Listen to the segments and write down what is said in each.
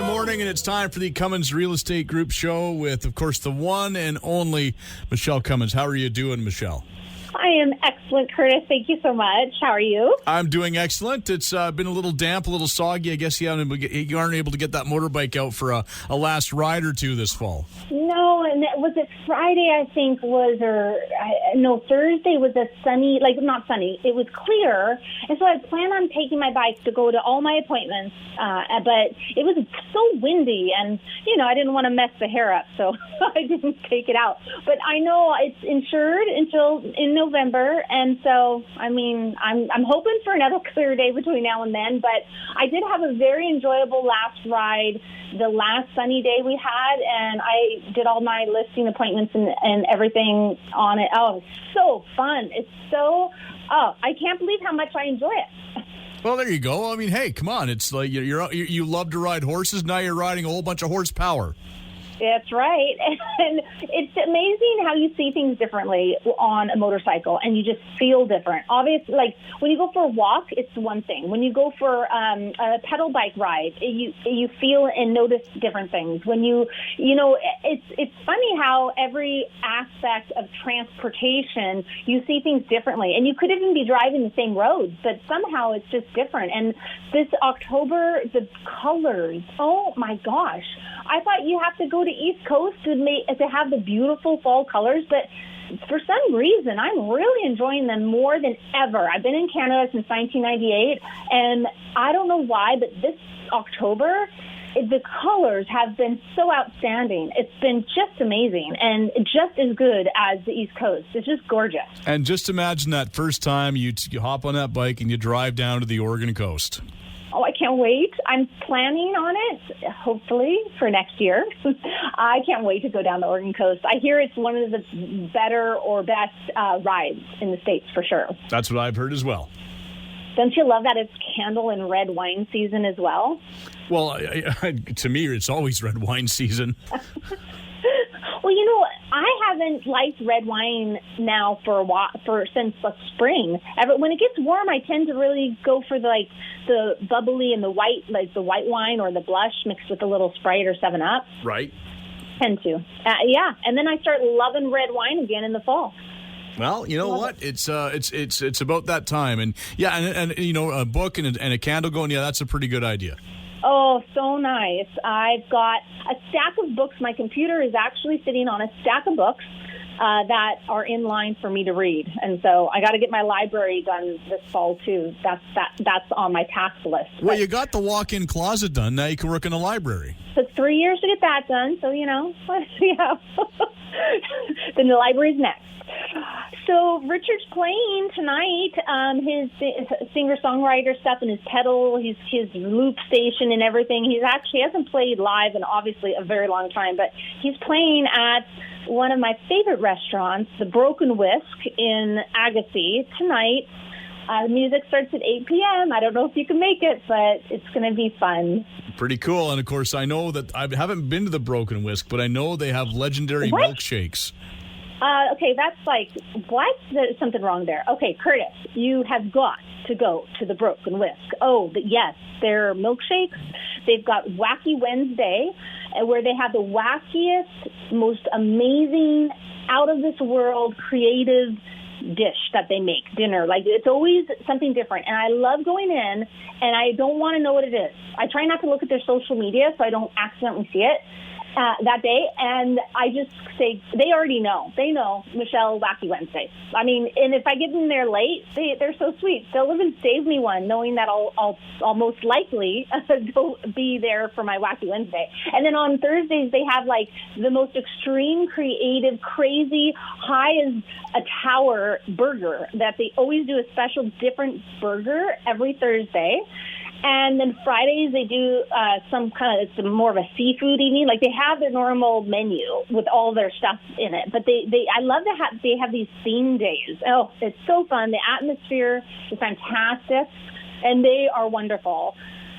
morning, and it's time for the Cummins Real Estate Group show with, of course, the one and only Michele Cummins. How are you doing, Michele? I am excellent, Curtis. Thank you so much. How are you? I'm doing excellent. It's been a little damp, a little soggy. I guess you aren't able to get that motorbike out for a last ride or two this fall. No, and was it Friday, I think, Thursday was a sunny, not sunny. It was clear, and so I planned on taking my bike to go to all my appointments, but it was so windy, and, I didn't want to mess the hair up, so I didn't take it out. But I know it's insured until in November, and so, I'm hoping for another clear day between now and then, but I did have a very enjoyable last ride the last sunny day we had, and I did all my listing appointments and everything on it. Oh, it's so fun. I can't believe how much I enjoy it. Well, there you go. Hey, come on. It's like you love to ride horses. Now you're riding a whole bunch of horsepower. That's right. And it's amazing how you see things differently on a motorcycle, and you just feel different. Obviously, when you go for a walk, it's one thing. When you go for a pedal bike ride, you feel and notice different things. When it's funny how every aspect of transportation, you see things differently. And you could even be driving the same roads, but somehow it's just different. And this October, the colors, oh my gosh. I thought you have to go to East Coast to have the beautiful fall colors, but for some reason, I'm really enjoying them more than ever. I've been in Canada since 1998, and I don't know why, but this October, the colors have been so outstanding. It's been just amazing and just as good as the East Coast. It's just gorgeous. And just imagine that first time you hop on that bike and you drive down to the Oregon coast. Oh, I can't wait. I'm planning on it, hopefully, for next year. I can't wait to go down the Oregon coast. I hear it's one of the better or best rides in the States, for sure. That's what I've heard as well. Don't you love that it's candle and red wine season as well? Well, to me, it's always red wine season. Well, I haven't liked red wine now since the spring. When it gets warm, I tend to really go for the bubbly and the white, like the white wine or the blush mixed with a little Sprite or 7-Up. Right. Tend to. Yeah. And then I start loving red wine again in the fall. Well, you know what? It's about that time, and yeah, and a book and a candle going. Yeah, that's a pretty good idea. Oh, so nice. I've got a stack of books. My computer is actually sitting on a stack of books that are in line for me to read. And so I got to get my library done this fall, too. That's on my task list. Well, you got the walk-in closet done. Now you can work in a library. It took 3 years to get that done. So, yeah. Then the library's next. So Richard's playing tonight, his singer-songwriter stuff and his pedal, his loop station and everything. He hasn't played live in obviously a very long time, but he's playing at one of my favorite restaurants, the Broken Whisk in Agassiz tonight. The music starts at 8 p.m. I don't know if you can make it, but it's going to be fun. Pretty cool. And, of course, I know that I haven't been to the Broken Whisk, but I know they have legendary milkshakes. Okay, that's what? There's something wrong there. Okay, Curtis, you have got to go to the Broken Whisk. Oh, yes, their milkshakes. They've got Wacky Wednesday, where they have the wackiest, most amazing, out-of-this-world creative dish that they make, dinner. It's always something different. And I love going in, and I don't want to know what it is. I try not to look at their social media so I don't accidentally see it. That day, and I just say, they already know. They know Michele Wacky Wednesday. And if I get in there late, they're so sweet. They'll even save me one, knowing that I'll most likely be there for my Wacky Wednesday. And then on Thursdays, they have the most extreme, creative, crazy, high as a tower burger that they always do a special different burger every Thursday. And then Fridays they do it's more of a seafood evening. They have their normal menu with all their stuff in it, but I love they have these theme days. Oh, it's so fun. The atmosphere is fantastic, and they are wonderful.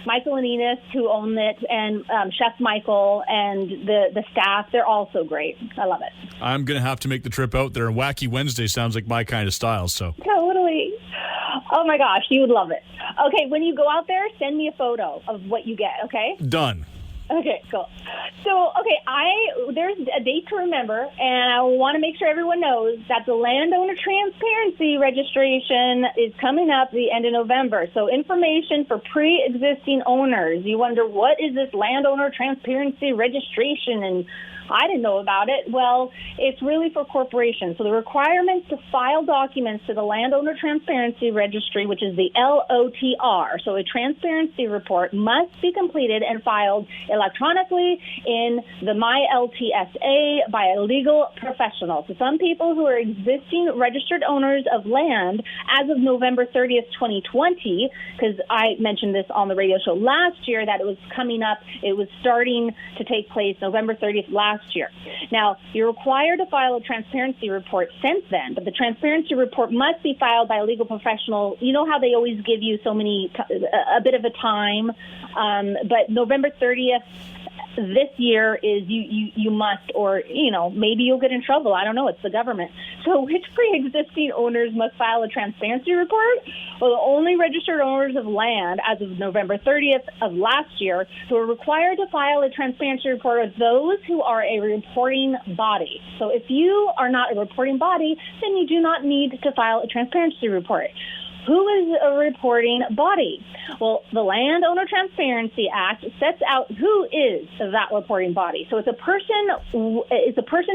Michael and Enos, who own it, and Chef Michael and the staff, they're all so great. I love it. I'm going to have to make the trip out there. Wacky Wednesday sounds like my kind of style. So totally. Oh, my gosh, you would love it. Okay, when you go out there, send me a photo of what you get, okay? Done. Okay, cool. So, there's a date to remember, and I want to make sure everyone knows that the landowner transparency registration is coming up the end of November. So, information for pre-existing owners. You wonder, what is this landowner transparency registration? And I didn't know about it. Well, it's really for corporations. So the requirements to file documents to the Landowner Transparency Registry, which is the LOTR, so a transparency report, must be completed and filed electronically in the MyLTSA by a legal professional. So some people who are existing registered owners of land as of November 30th, 2020, because I mentioned this on the radio show last year that it was coming up, it was starting to take place November 30th last year. Now, you're required to file a transparency report since then, but the transparency report must be filed by a legal professional. You know how they always give you a bit of a time, but November 30th this year is you must, or maybe you'll get in trouble. I don't know. It's the government. So which pre-existing owners must file a transparency report? Well, the only registered owners of land as of November 30th of last year who are required to file a transparency report are those who are a reporting body. So if you are not a reporting body, then you do not need to file a transparency report. Who is a reporting body? Well, the Landowner Transparency Act sets out who is that reporting body. So it's a person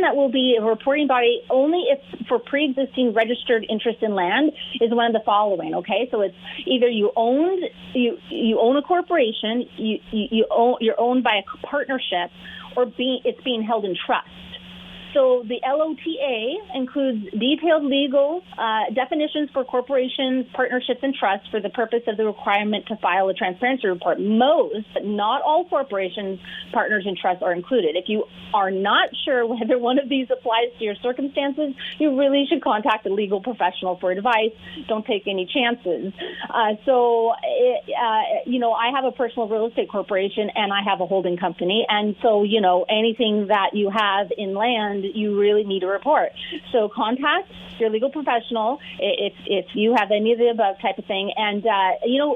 that will be a reporting body only if for pre-existing registered interest in land is one of the following. Okay, so it's either you own a corporation, you're owned by a partnership, or it's being held in trust. So the LOTA includes detailed legal definitions for corporations, partnerships, and trusts for the purpose of the requirement to file a transparency report. Most, but not all corporations, partners, and trusts are included. If you are not sure whether one of these applies to your circumstances, you really should contact a legal professional for advice. Don't take any chances. I have a personal real estate corporation and I have a holding company. And so, anything that you have in land, you really need a report. So contact your legal professional if you have any of the above type of thing. And,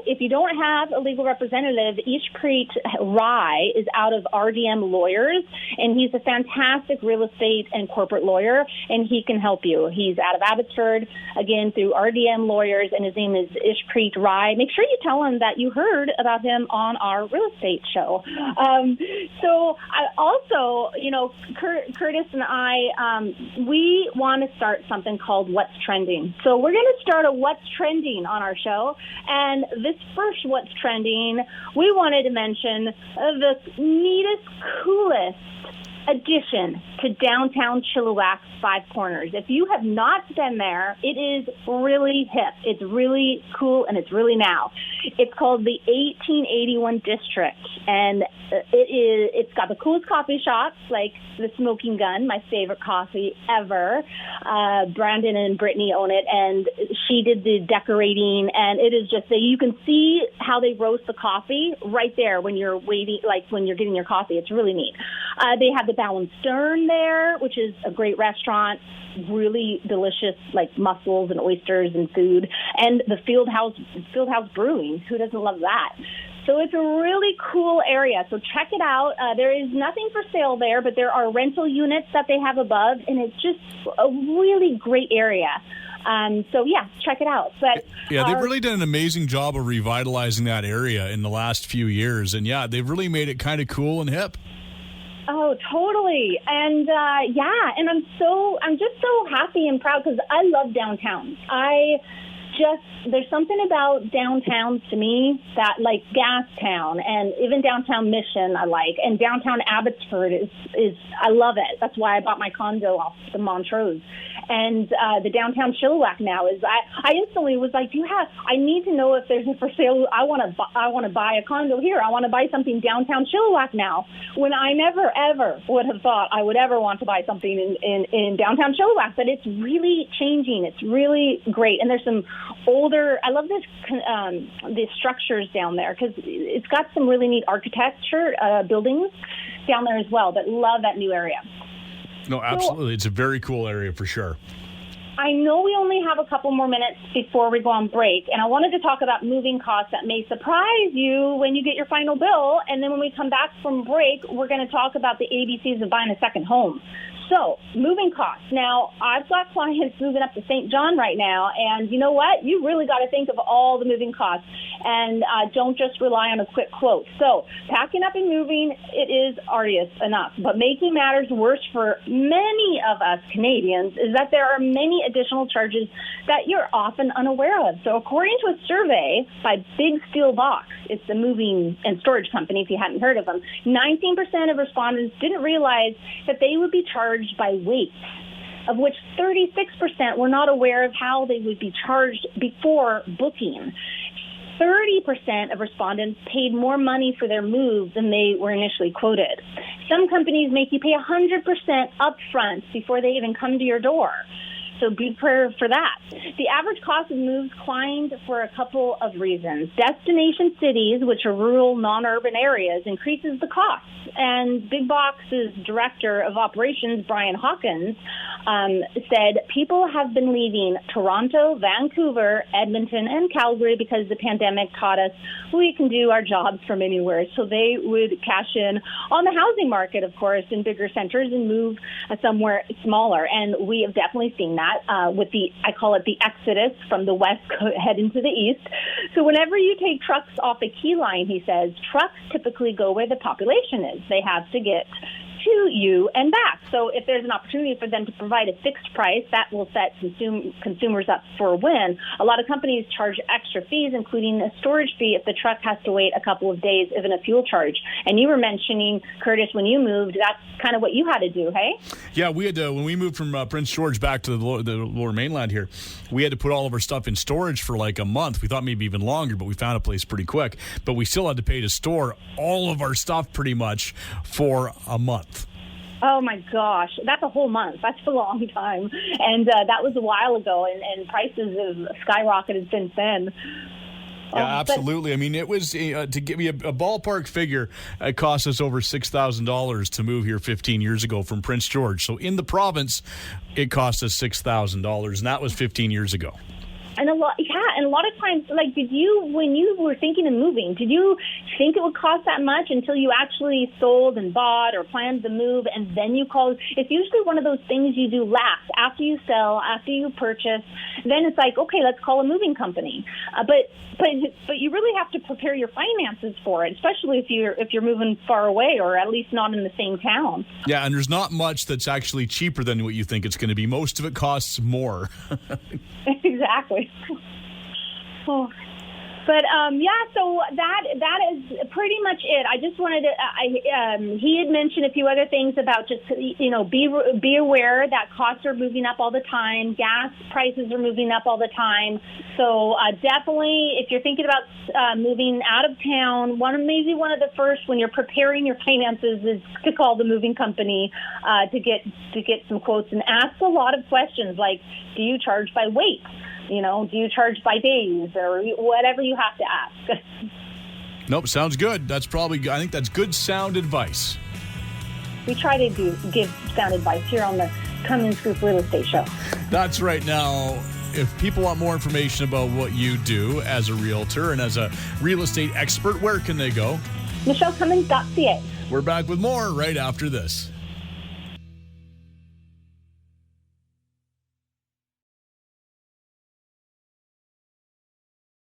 if you don't have a legal representative, Ishpreet Rai is out of RDM Lawyers, and he's a fantastic real estate and corporate lawyer, and he can help you. He's out of Abbotsford, again, through RDM Lawyers, and his name is Ishpreet Rai. Make sure you tell him that you heard about him on our real estate show. Curtis and I, we want to start something called What's Trending. So we're going to start a What's Trending on our show. And this first What's Trending, we wanted to mention the neatest, coolest addition to downtown Chilliwack's Five Corners. If you have not been there, it is really hip. It's really cool, and it's really now. It's called the 1881 District, and it's got the coolest coffee shops, like the Smoking Gun, my favorite coffee ever. Brandon and Brittany own it, and she did the decorating, and it is just you can see how they roast the coffee right there when you're waiting, like when you're getting your coffee. It's really neat. They have the Bow and Stern there, which is a great restaurant, really delicious, like mussels and oysters and food, and the Fieldhouse Brewing. Who doesn't love that? So it's a really cool area. So check it out. There is nothing for sale there, but there are rental units that they have above, and it's just a really great area. Check it out. But they've really done an amazing job of revitalizing that area in the last few years, and they've really made it kind of cool and hip. Oh, totally. And and I'm just so happy and proud because I love downtown. There's something about downtowns to me that, like Gastown and even downtown Mission, I like, and downtown Abbotsford is I love it. That's why I bought my condo off the Montrose. And the downtown Chilliwack now is I instantly was like, I need to know if there's a for sale. I want to buy a condo here. I want to buy something downtown Chilliwack now, when I never ever would have thought I would ever want to buy something in downtown Chilliwack. But it's really changing. It's really great. And there's some older, I love the structures down there because it's got some really neat architecture, buildings down there as well. But love that new area. No, absolutely. It's a very cool area for sure. I know we only have a couple more minutes before we go on break, and I wanted to talk about moving costs that may surprise you when you get your final bill. And then when we come back from break, we're going to talk about the ABCs of buying a second home. So, moving costs. Now, I've got clients moving up to St. John right now, and you know what? You really got to think of all the moving costs, and don't just rely on a quick quote. So, packing up and moving, it is arduous enough, but making matters worse for many of us Canadians is that there are many additional charges that you're often unaware of. So, according to a survey by Big Steel Box, it's a moving and storage company, if you hadn't heard of them, 19% of respondents didn't realize that they would be charged by weight, of which 36% were not aware of how they would be charged before booking. 30% of respondents paid more money for their move than they were initially quoted. Some companies make you pay 100% upfront before they even come to your door. So be prepared for that. The average cost of moves climbed for a couple of reasons. Destination cities, which are rural, non-urban areas, increases the cost. And Big Box's director of operations, Brian Hawkins, said people have been leaving Toronto, Vancouver, Edmonton, and Calgary because the pandemic taught us we can do our jobs from anywhere. So they would cash in on the housing market, of course, in bigger centers and move somewhere smaller. And we have definitely seen that with I call it the exodus from the west head into the east. So whenever you take trucks off a key line, he says, trucks typically go where the population is. They have to get to you and back. So if there's an opportunity for them to provide a fixed price, that will set consumers up for a win. A lot of companies charge extra fees, including a storage fee if the truck has to wait a couple of days, even a fuel charge. And you were mentioning, Curtis, when you moved, that's kind of what you had to do, hey? Yeah, we had to, when we moved from Prince George back to the lower mainland here, we had to put all of our stuff in storage for like a month. We thought maybe even longer, but we found a place pretty quick. But we still had to pay to store all of our stuff pretty much for a month. Oh, my gosh. That's a whole month. That's a long time. And that was a while ago, and prices have skyrocketed since then. Yeah, absolutely. I mean, it was, to give you a ballpark figure, it cost us over $6,000 to move here 15 years ago from Prince George. So in the province, it cost us $6,000, and that was 15 years ago. And a lot of times, like, when you were thinking of moving, did you think it would cost that much until you actually sold and bought or planned the move, and then you called? It's usually one of those things you do last, after you sell, after you purchase. Then it's like, okay, let's call a moving company. But you really have to prepare your finances for it, especially if you're moving far away or at least not in the same town. Yeah, and there's not much that's actually cheaper than what you think it's going to be. Most of it costs more. Exactly. Oh. But so that is pretty much it. I just wanted to. He had mentioned a few other things about just be aware that costs are moving up all the time. Gas prices are moving up all the time. So definitely, if you're thinking about moving out of town, maybe one of the first when you're preparing your finances is to call the moving company to get some quotes and ask a lot of questions like, do you charge by weight? Do you charge by days or whatever you have to ask? Nope, sounds good. I think that's good sound advice. We try to give sound advice here on the Cummins Group Real Estate Show. That's right. Now, if people want more information about what you do as a realtor and as a real estate expert, where can they go? MicheleCummins.ca. We're back with more right after this.